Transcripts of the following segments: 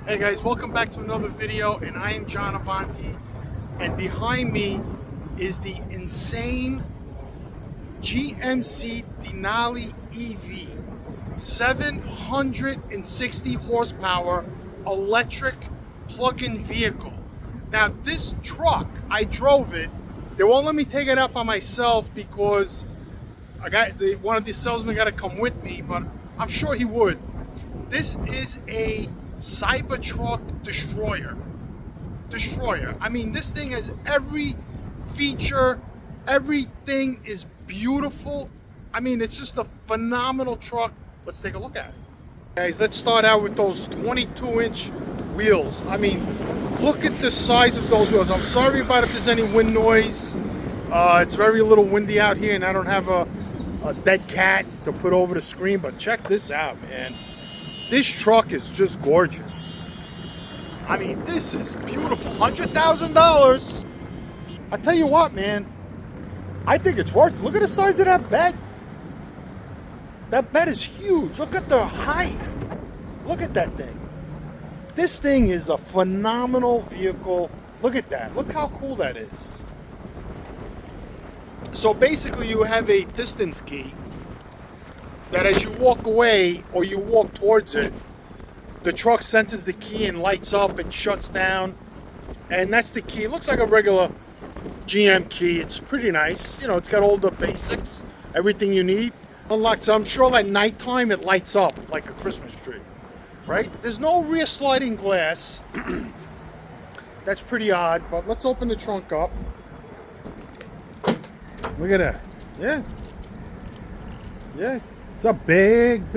Hey guys, welcome back to another video, and I am JohnAvanti, and behind me is the insane GMC Denali EV, 760 horsepower electric plug-in vehicle. Now this truck, I drove it. They won't let me take it out by myself because one of the salesmen got to come with me, but I'm sure he would. This is a Cybertruck destroyer. I mean, this thing has every feature. Everything is beautiful. I mean, it's just a phenomenal truck. Let's take a look at it. Guys, let's start out with those 22-inch wheels. I mean, look at the size of those wheels. I'm sorry about if there's any wind noise. It's very little windy out here, and I don't have a dead cat to put over the screen, but check this out, man. This truck is just gorgeous. I mean, this is beautiful. $100,000. I tell you what, man. I think it's worth it. Look at the size of that bed. That bed is huge. Look at the height. Look at that thing. This thing is a phenomenal vehicle. Look at that. Look how cool that is. So basically, you have a distance key that as you walk away or you walk towards it, the truck senses the key and lights up and shuts down. And that's the key. It looks like a regular GM key. It's pretty nice. You know, it's got all the basics, everything you need. Unlocked. So I'm sure at nighttime it lights up like a Christmas tree, right? There's no rear sliding glass. That's pretty odd, but let's open the trunk up. Look at that. Yeah. It's a big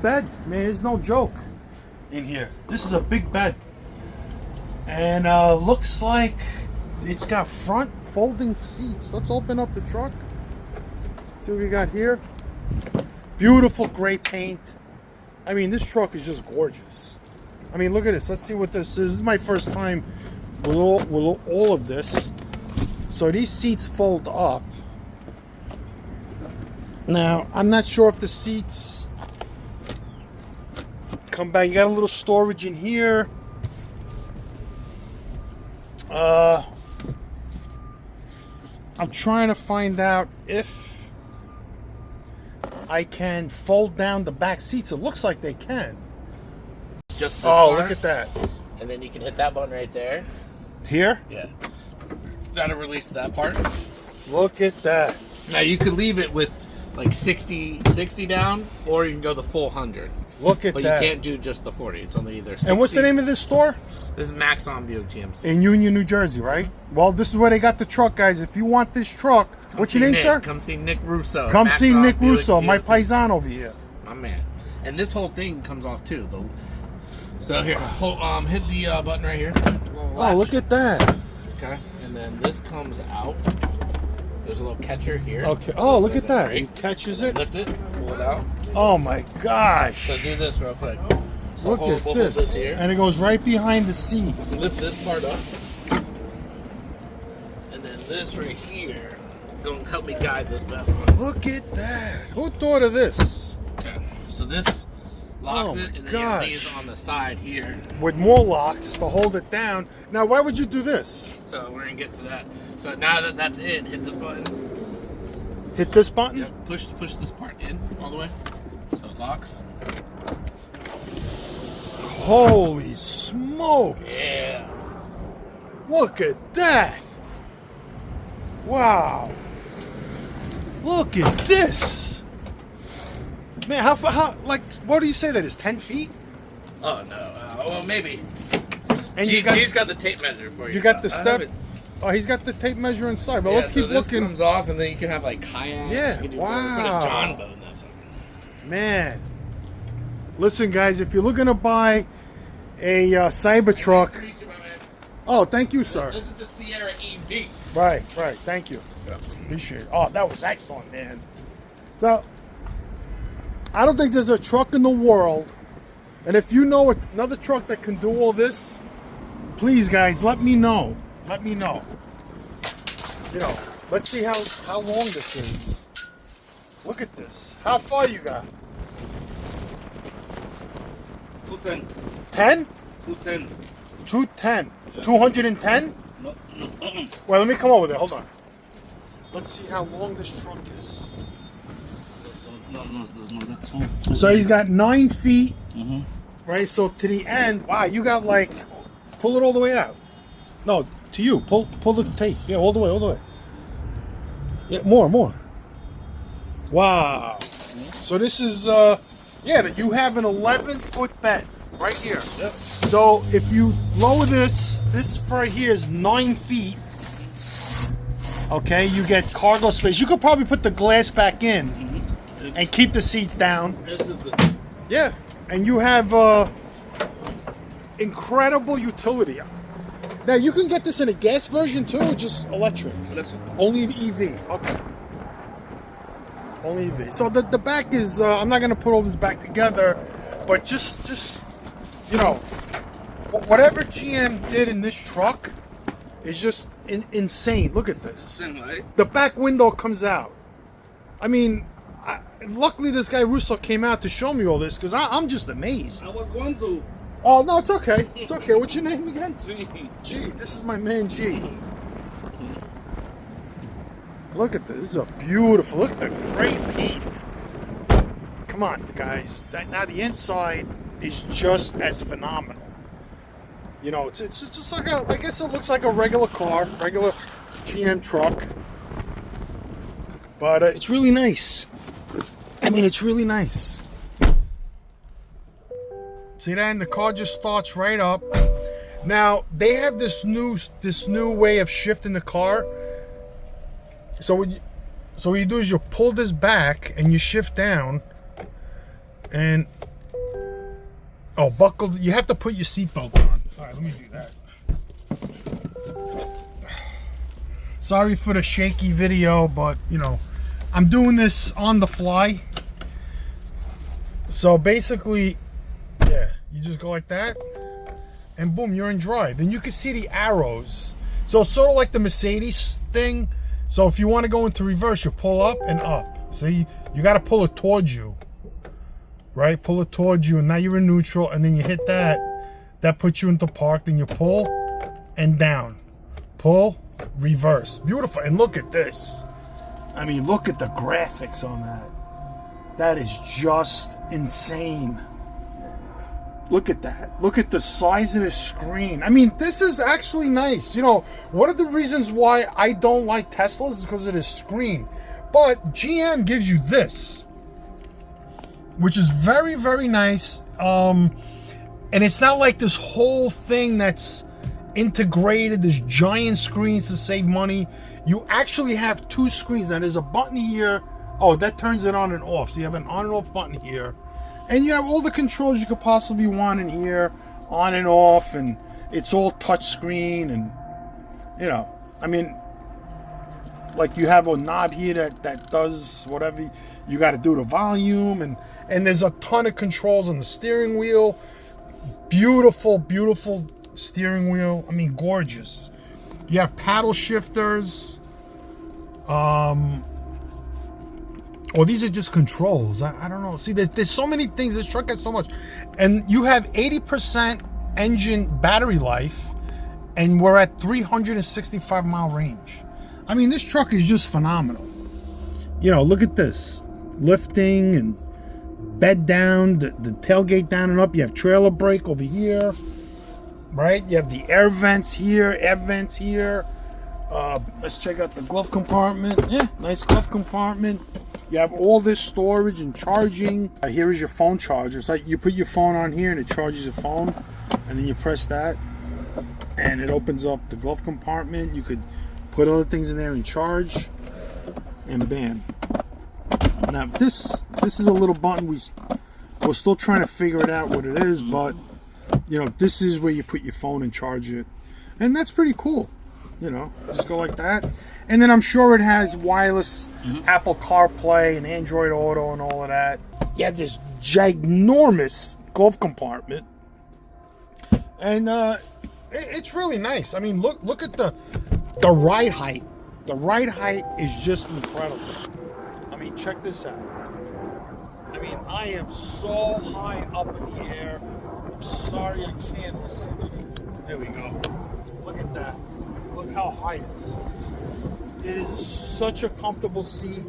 bed, man. It's no joke in here. This is a big bed, and looks like it's got front folding seats. Let's open up the truck. See what we got here. Beautiful gray paint. I mean, this truck is just gorgeous. I mean, look at this. Let's see what this is. This is my first time with all of this. So these seats fold up. Now, I'm not sure if the seats come back. You got a little storage in here. I'm trying to find out if I can fold down the back seats. It looks like they can. Just this bar, look at that. And then you can hit that button right there. Here? Yeah. That'll release that part. Look at that. Now you could leave it with like 60 down, or you can go the full 100. Look at but that. But you can't do just the 40. It's only either 60. And what's the name of this store? This is Max on View GMC. In Union, New Jersey, right? Well, this is where they got the truck, guys. If you want this truck, what's your name, sir? Come see Nick Russo. Come Max see on Nick View Russo, my GMC. paisan over here. My man. And this whole thing comes off too. So here, hit the button right here. Oh, look at that. Okay. And then this comes out. There's a little catcher here. Okay. Oh, look at that. Break. He catches it. Lift it. Pull it out. Oh my gosh. So do this real quick. So Look at hold this. here. And it goes right behind the seat. Lift this part up. And then this right here. Gonna help me guide this bad boy. Look at that. Who thought of this? Okay. So this locks Oh, it, and then gosh. you have these on the side here. With more locks to hold it down. Now, why would you do this? So we're gonna get to that. So now that that's in, hit this button. Hit this button? Yep. Push this part in all the way. So it locks. Holy smokes. Yeah. Look at that. Wow. Look at this. Man, how like, what do you say that is, 10 feet? Oh no. Well, maybe. And G's got the tape measure for you. You got the I step. haven't- Oh, he's got the tape measure inside. But Yeah, let's keep so this looking. comes off, and then you can have like kayaks. Yeah, You can do wow. Put a John boat in that sucker. Man, listen, guys, if you're looking to buy a Cybertruck. Nice to meet you, my man. Oh, thank you, sir. This is the Sierra EV. Right. Thank you. Yeah. Appreciate it. Oh, that was excellent, man. So, I don't think there's a truck in the world, and if you know another truck that can do all this, please, guys, let me know. Let me know. You know, let's see how long this is. Look at this. How far you got? Full 10. 10? 210. 210. 210? No. Well, let me come over there. Hold on. Let's see how long this truck is. No, that's two. So he's got 9 feet, Mm-hmm. right? So to the end, wow, you got like, pull it all the way out. No, to you, pull the tape. Yeah, all the way. Yeah, more. Wow. So this is, yeah, you have an 11-foot bed right here. Yep. So if you lower this right here is 9 feet. Okay, you get cargo space. You could probably put the glass back in and keep the seats down. This is the. Yeah, and you have incredible utility. Now you can get this in a gas version too, or just electric? Electric. Only EV. Okay. Only EV. So the back is. I'm not gonna put all this back together, but just you know, whatever GM did in this truck is just insane. Look at this. Same, right? The back window comes out. I mean, luckily this guy Russo came out to show me all this because I'm just amazed. I was going to. Oh, no, it's okay. It's okay. What's your name again? G. G. This is my man G. Look at this. This is a beautiful. Look at the great paint. Come on, guys. Now the inside is just as phenomenal. You know, it's just like I guess it looks like a regular car, regular GM truck. But it's really nice. I mean, it's really nice. See that? And the car just starts right up. Now they have this new way of shifting the car. So what you do is you pull this back and you shift down, and buckle. You have to put your seatbelt on. All right, let me do that. Sorry for the shaky video, but you know, I'm doing this on the fly. So basically, yeah, you just go like that, and boom, you're in drive. And you can see the arrows. So it's sort of like the Mercedes thing. So if you want to go into reverse, you pull up and up. See, you got to pull it towards you, right? Pull it towards you, and now you're in neutral, and then you hit that. That puts you into park. Then you pull and down. Pull, reverse. Beautiful. And look at this. I mean, look at the graphics on that. That is just insane. Look at that. Look at the size of the screen. I mean, this is actually nice. You know, one of the reasons why I don't like Teslas is because of this screen. But GM gives you this, which is very, very nice. And it's not like this whole thing that's integrated, this giant screens to save money. You actually have 2 screens. Now, there's a button here. Oh, that turns it on and off. So you have an on and off button here. And you have all the controls you could possibly want in here, on and off, and it's all touch screen. And you know, I mean, like you have a knob here that does whatever you got to do to volume, and there's a ton of controls on the steering wheel. Beautiful steering wheel. I mean, gorgeous. You have paddle shifters. Or these are just controls. I don't know. See, there's so many things. This truck has so much. And you have 80% engine battery life, and we're at 365 mile range. I mean, this truck is just phenomenal. You know, look at this. Lifting and bed down, the tailgate down and up. You have trailer brake over here, right? You have the air vents here, Let's check out the glove compartment. Yeah, nice glove compartment. You have all this storage and charging. Here is your phone charger. It's like you put your phone on here and it charges your phone, and then you press that and it opens up the glove compartment. You could put other things in there and charge, and bam. Now this is a little button. We're still trying to figure it out what it is, but you know, this is where you put your phone and charge it, and that's pretty cool. You know, just go like that. And then I'm sure it has wireless Apple CarPlay and Android Auto and all of that. You have this ginormous glove compartment. And it's really nice. I mean, look at the ride height. The ride height is just incredible. I mean, check this out. I mean, I am so high up in the air. sorry I can't. Let's see. There we go. Look at that. Look how high it is. It is such a comfortable seat.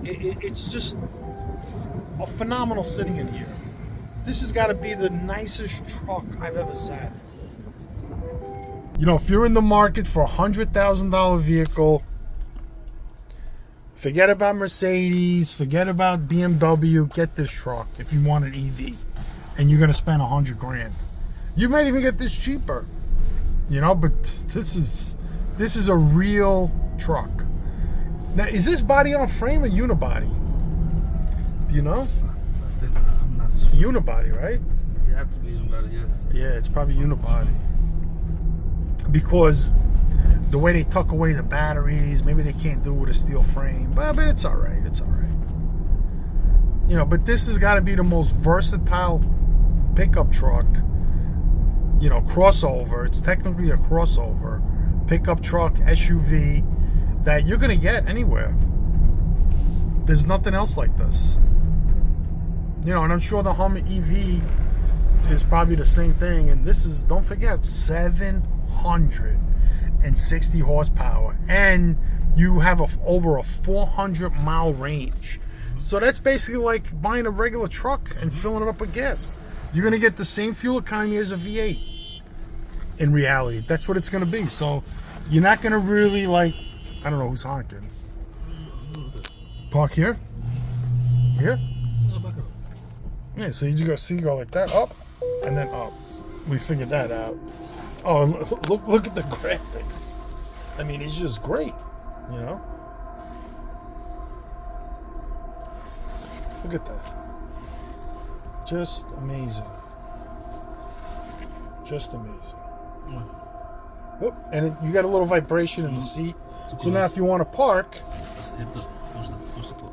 It's just a phenomenal sitting in here. This has got to be the nicest truck I've ever sat in. You know, if you're in the market for a $100,000 vehicle, forget about Mercedes, forget about BMW, get this truck if you want an EV. And you're going to spend $100 grand. You might even get this cheaper. You know, but this is a real truck. Now, is this body on frame or unibody? Do you know? I'm not sure. Unibody, right? You have to be about it, yes. Yeah, it's probably unibody. Because the way they tuck away the batteries, maybe they can't do it with a steel frame. But it's all right. It's all right. You know, but this has got to be the most versatile pickup truck. You know, crossover. It's technically a crossover. Pickup truck, SUV, that you're going to get anywhere. There's nothing else like this. You know, and I'm sure the Hummer EV is probably the same thing. And this is, don't forget, 760 horsepower. And you have over a 400-mile range. So that's basically like buying a regular truck and filling it up with gas. You're going to get the same fuel economy as a V8. In reality, that's what it's going to be. So you're not going to really like, I don't know who's honking. Park here? Here? Yeah, so you just go like that, up, and then up. We figured that out. Oh, look at the graphics. I mean, it's just great, you know? Look at that. Just amazing. Just amazing. Oh, and you got a little vibration in the seat. So now if you want to park,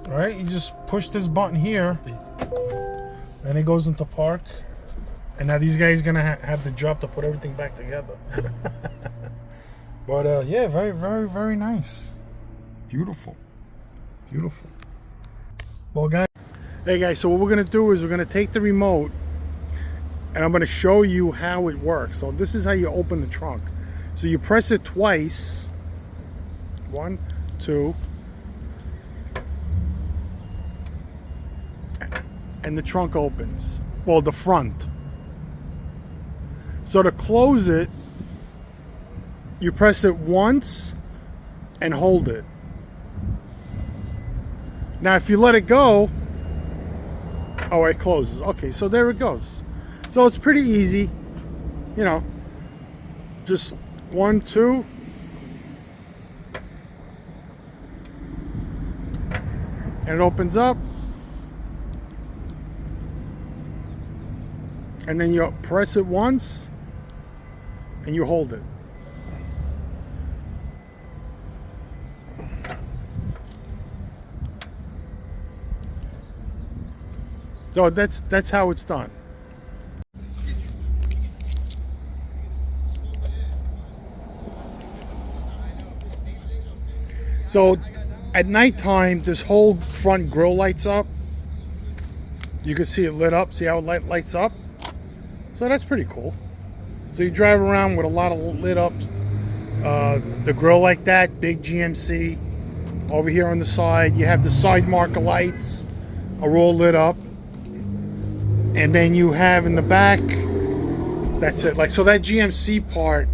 right, you just push this button here, and it goes into park. And now these guys going to have the job to put everything back together. But yeah, very, very, very nice. Beautiful. Beautiful. Well, guys. Hey, guys, so what we're going to do is we're going to take the remote, and I'm going to show you how it works. So this is how you open the trunk. So you press it twice. 1, 2. And the trunk opens. Well, the front. So to close it, you press it once and hold it. Now, if you let it go, oh, it closes. Okay, so there it goes. So it's pretty easy. You know, just 1, 2. And it opens up. And then you press it once and you hold it. So that's how it's done. So at nighttime, this whole front grille lights up. You can see it lit up. See how it lights up? So that's pretty cool. So you drive around with a lot of lit ups. The grille like that, big GMC. Over here on the side, you have the side marker lights are all lit up. And then you have in the back, that's it. Like, so that GMC part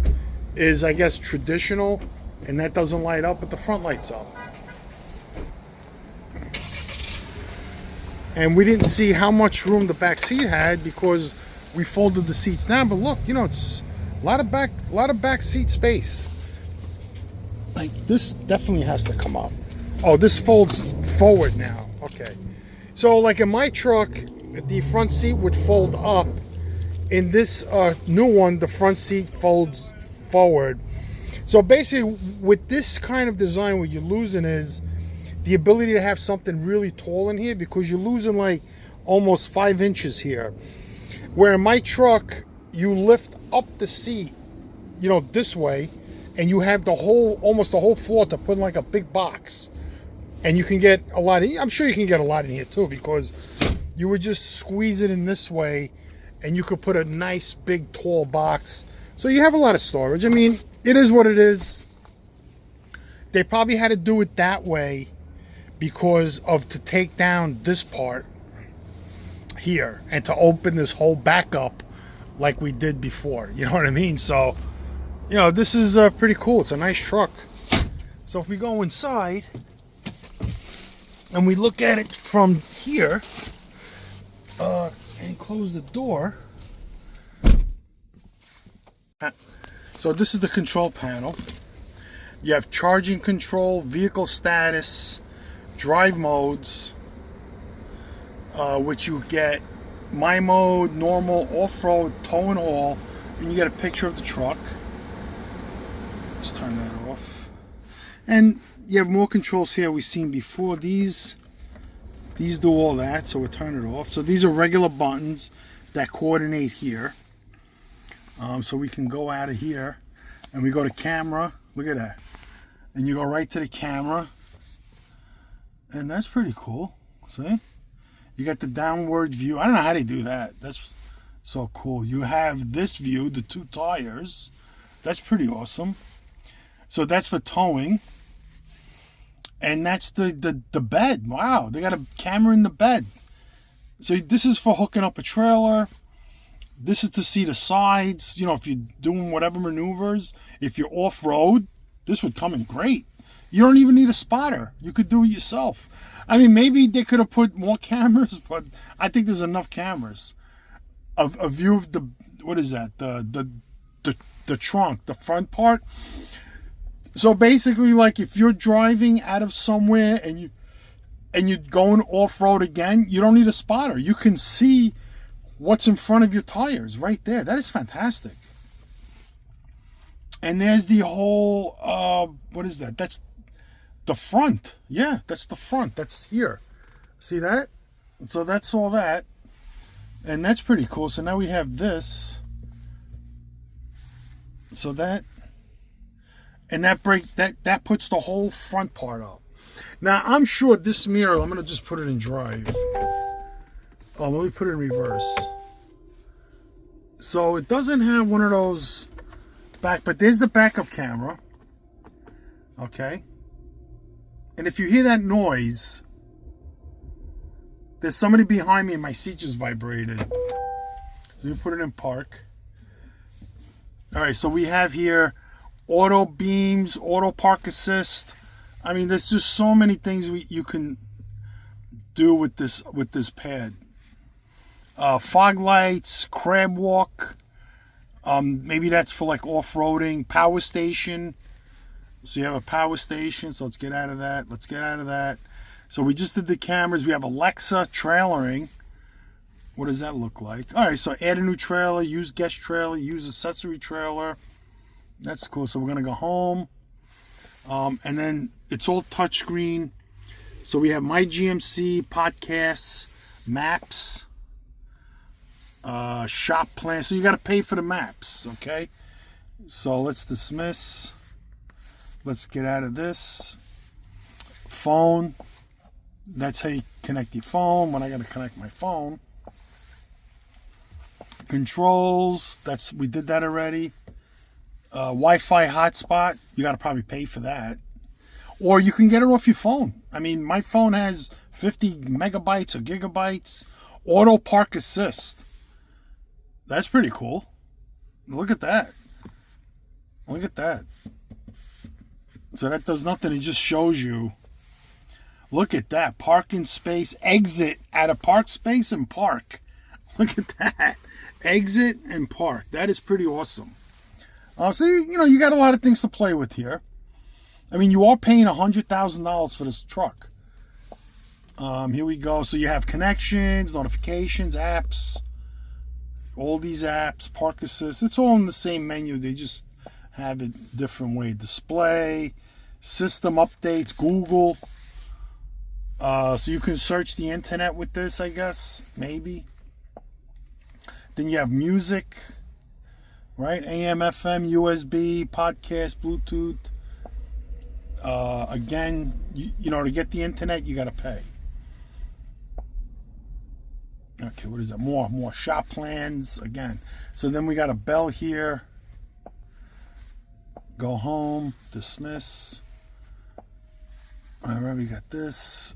is, I guess, traditional, and that doesn't light up, but the front lights up. And we didn't see how much room the back seat had because we folded the seats down. But look, you know, it's a lot of back seat space. Like, this definitely has to come up. Oh, this folds forward now. Okay. So like in my truck, the front seat would fold up. In this new one, the front seat folds forward. So basically, with this kind of design, what you're losing is the ability to have something really tall in here, because you're losing like almost 5 inches here. Where in my truck, you lift up the seat, you know, this way, and you have the whole, almost the whole floor to put in like a big box. And you can get a lot, I'm sure you can get a lot in here too, because you would just squeeze it in this way and you could put a nice big tall box. So you have a lot of storage. I mean, it is what it is. They probably had to do it that way because of to take down this part here and to open this whole back up like we did before. You know what I mean? So, you know, this is pretty cool. It's a nice truck. So if we go inside and we look at it from here and close the door. So this is the control panel. You have charging control, vehicle status, drive modes, which you get my mode, normal, off-road, tow and haul, and you get a picture of the truck. Let's turn that off. And you have more controls here we've seen before. These do all that, so we'll turn it off. So these are regular buttons that coordinate here. So we can go out of here and we go to camera. Look at that. And you go right to the camera. And that's pretty cool. See? You got the downward view. I don't know how they do that. That's so cool. You have this view, the two tires. That's pretty awesome. So that's for towing. And that's the bed. Wow, they got a camera in the bed. So this is for hooking up a trailer. This is to see the sides. You know, if you're doing whatever maneuvers. If you're off-road, this would come in great. You don't even need a spotter. You could do it yourself. I mean, maybe they could have put more cameras, but I think there's enough cameras. A view of the, what is that? The trunk, the front part. So basically, like if you're driving out of somewhere and you're going off-road again, you don't need a spotter. You can see what's in front of your tires right there. That is fantastic. And there's the whole, what is that? That's the front. Yeah, that's the front. That's here. See that? So that's all that. And that's pretty cool. So now we have this. So that, and that puts the whole front part up. Now I'm sure this mirror, I'm gonna just put it in drive. Oh, let me put it in reverse. So it doesn't have one of those back, but there's the backup camera. Okay. And if you hear that noise, there's somebody behind me and my seat just vibrated. So you put it in park. All right, so we have here auto beams, auto park assist. I mean, there's just so many things you can do with this pad. Fog lights, crab walk. Maybe that's for like off-roading. Power station. So you have a power station. So let's get out of that. Let's get out of that. So we just did the cameras. We have Alexa trailering. What does that look like? All right, so add a new trailer, use guest trailer, use accessory trailer. That's cool. So we're going to go home. And then it's all touchscreen. So we have my GMC, podcasts, maps, shop plan. So you got to pay for the maps, okay? So let's dismiss. Let's get out of this. Phone. That's how you connect your phone. When I got to connect my phone. Controls. We did that already. Wi-Fi hotspot. You got to probably pay for that. Or you can get it off your phone. I mean, my phone has 50 megabytes or gigabytes. Auto park assist. That's pretty cool. Look at that. Look at that. So that does nothing. It just shows you. Look at that. Parking space. Exit at a park space and park. Look at that. Exit and park. That is pretty awesome. So, you got a lot of things to play with here. I mean, you are paying $100,000 for this truck. Here we go. So you have connections, notifications, apps. All these apps, park assist. It's all in the same menu. They just have it different way. Display, system updates, Google. So you can search the internet with this, I guess. Maybe. Then you have music. Right? AM, FM, USB, podcast, Bluetooth. Again, to get the internet, you got to pay. Okay, what is that? More shop plans again. So then we got a bell here. Go home, dismiss. All right, we got this.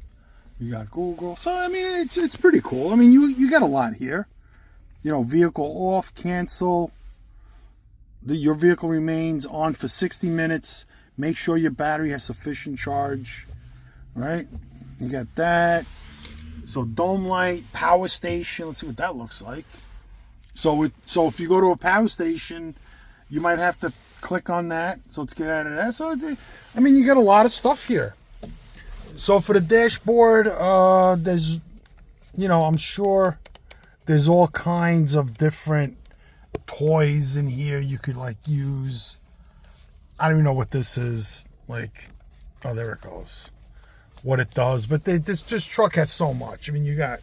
We got Google. So I mean, it's pretty cool. I mean, you got a lot here. You know, vehicle off, cancel. Your vehicle remains on for 60 minutes. Make sure your battery has sufficient charge. Right? You got that. So dome light, power station. Let's see what that looks like. So if you go to a power station, you might have to click on that. So let's get out of that. So I mean, you got a lot of stuff here. So for the dashboard, there's, you know, I'm sure there's all kinds of different toys in here you could like use. I don't even know what this is. Like, oh, there it goes. What it does. But this truck has so much. I mean, you got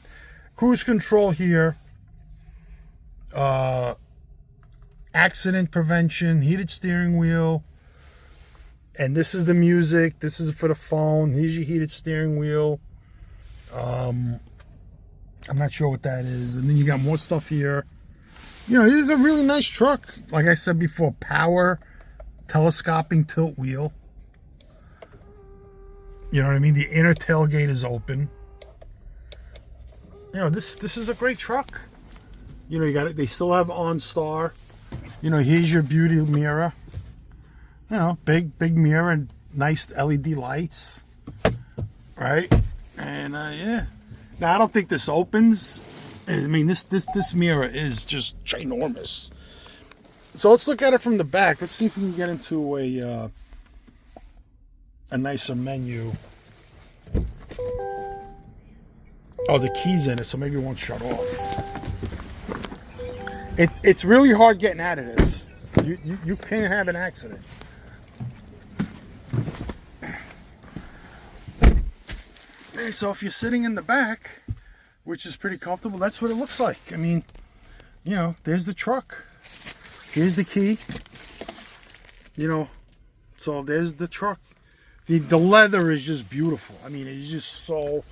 cruise control here. Accident prevention, heated steering wheel. And this is the music. This is for the phone. Here's your heated steering wheel. I'm not sure what that is. And then you got more stuff here. You know, it is a really nice truck. Like I said before, power, telescoping tilt wheel. You know what I mean? The inner tailgate is open. You know, this is a great truck. You know, you got it. They still have OnStar. You know, here's your beauty mirror. You know, big mirror and nice LED lights. Right? And yeah. Now I don't think this opens. I mean, this mirror is just ginormous. So let's look at it from the back. Let's see if we can get into a nicer menu. Oh, the key's in it, so maybe it won't shut off. It's really hard getting out of this. You can have an accident. Okay, so if you're sitting in the back, which is pretty comfortable, that's what it looks like. I mean, you know, there's the truck. Here's the key. You know, so there's the truck. The leather is just beautiful. I mean, it's just so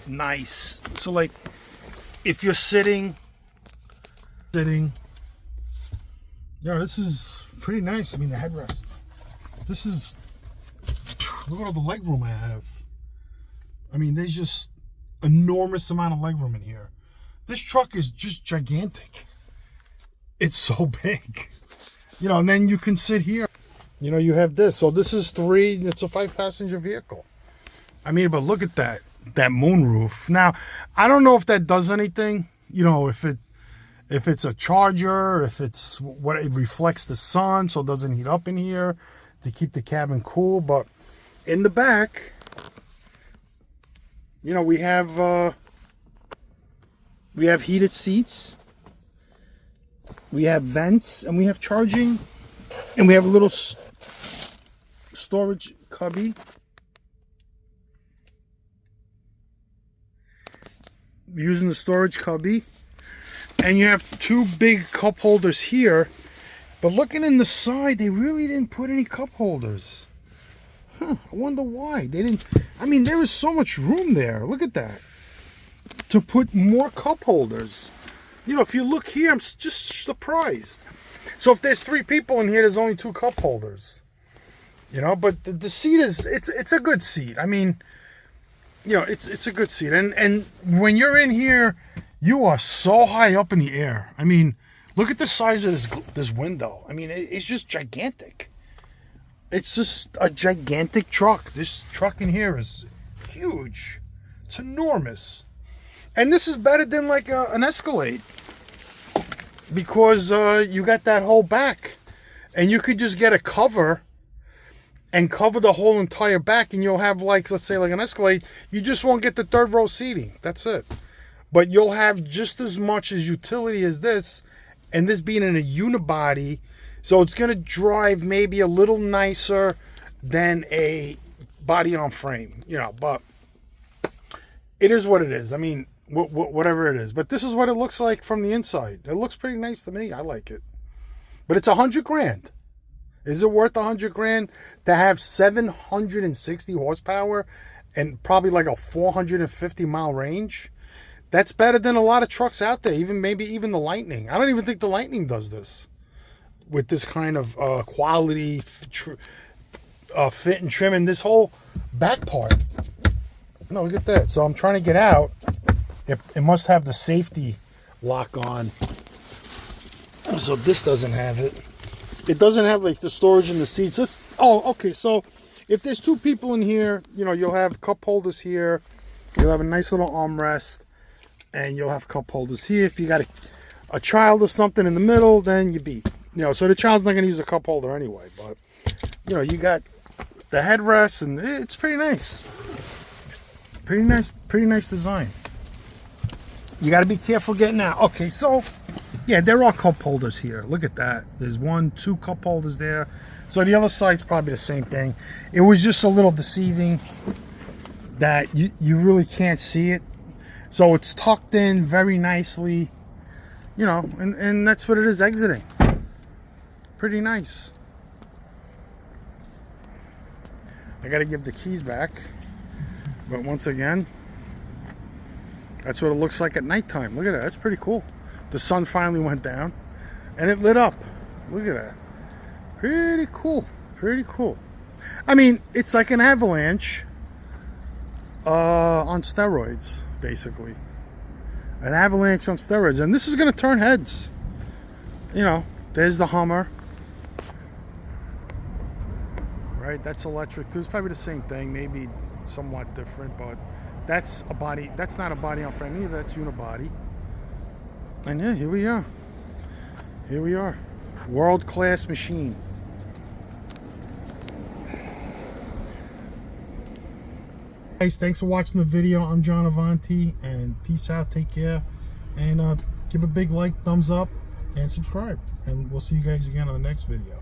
nice. So like, if you're sitting, you know, this is pretty nice. I mean, the headrest. This is, look at all the leg room I have. I mean, there's just enormous amount of leg room in here. This truck is just gigantic. It's so big. You know, and then you can sit here. You know, you have this. So this is 3. It's a 5-passenger vehicle. I mean, but look at that moonroof. Now, I don't know if that does anything. You know, if it's a charger, if it's what it reflects the sun, so it doesn't heat up in here to keep the cabin cool. But in the back, you know, we have heated seats. We have vents, and we have charging, and we have a little storage cubby. Using the storage cubby, and you have 2 big cup holders here. But looking in the side, they really didn't put any cup holders. Huh, I wonder why. They didn't. I mean, there is so much room there. Look at that. To put more cup holders. You know, if you look here, I'm just surprised. So if there's 3 people in here, there's only 2 cup holders. You know, but the seat is, it's a good seat. I mean, you know, it's a good seat. And when you're in here, you are so high up in the air. I mean, look at the size of this window. I mean, it's just gigantic. It's just a gigantic truck. This truck in here is huge. It's enormous. And this is better than like an Escalade. Because you got that whole back. And you could just get a cover and cover the whole entire back, and you'll have, like, let's say like an Escalade, you just won't get the 3rd row seating. That's it. But you'll have just as much as utility as this, and this being in a unibody, so it's going to drive maybe a little nicer than a body on frame, you know, but it is what it is. I mean, whatever it is. But this is what it looks like from the inside. It looks pretty nice to me. I like it. But it's $100,000. Is it worth $100,000 to have 760 horsepower and probably like a 450 mile range? That's better than a lot of trucks out there, maybe even the Lightning. I don't even think the Lightning does this with this kind of quality fit and trim, and this whole back part. No, look at that. So I'm trying to get out. It must have the safety lock on. So this doesn't have it. It doesn't have like the storage in the seats. Okay, so if there's two people in here, you'll have cup holders here. You'll have a nice little armrest, and you'll have cup holders here. If you got a child or something in the middle, then you beat. So the child's not going to use a cup holder anyway. But you got the headrest, and it's pretty nice. Pretty nice design. You got to be careful getting out. Okay, so yeah, there are cup holders here. Look at that. There's 2 cup holders there. So the other side's probably the same thing. It was just a little deceiving that you really can't see it. So it's tucked in very nicely, and that's what it is exiting. Pretty nice. I got to give the keys back. But once again, that's what it looks like at nighttime. Look at that. That's pretty cool. The sun finally went down and it lit up. Look at that. Pretty cool. Pretty cool. I mean, it's like an Avalanche on steroids, basically. An Avalanche on steroids. And this is going to turn heads. There's the Hummer. Right? That's electric. It's probably the same thing. Maybe somewhat different, but that's a body. That's not a body on frame either. That's unibody. And yeah, here we are. Here we are. World-class machine. Guys, thanks for watching the video. I'm JohnAvanti, and peace out. Take care, and give a big like, thumbs up, and subscribe. And we'll see you guys again on the next video.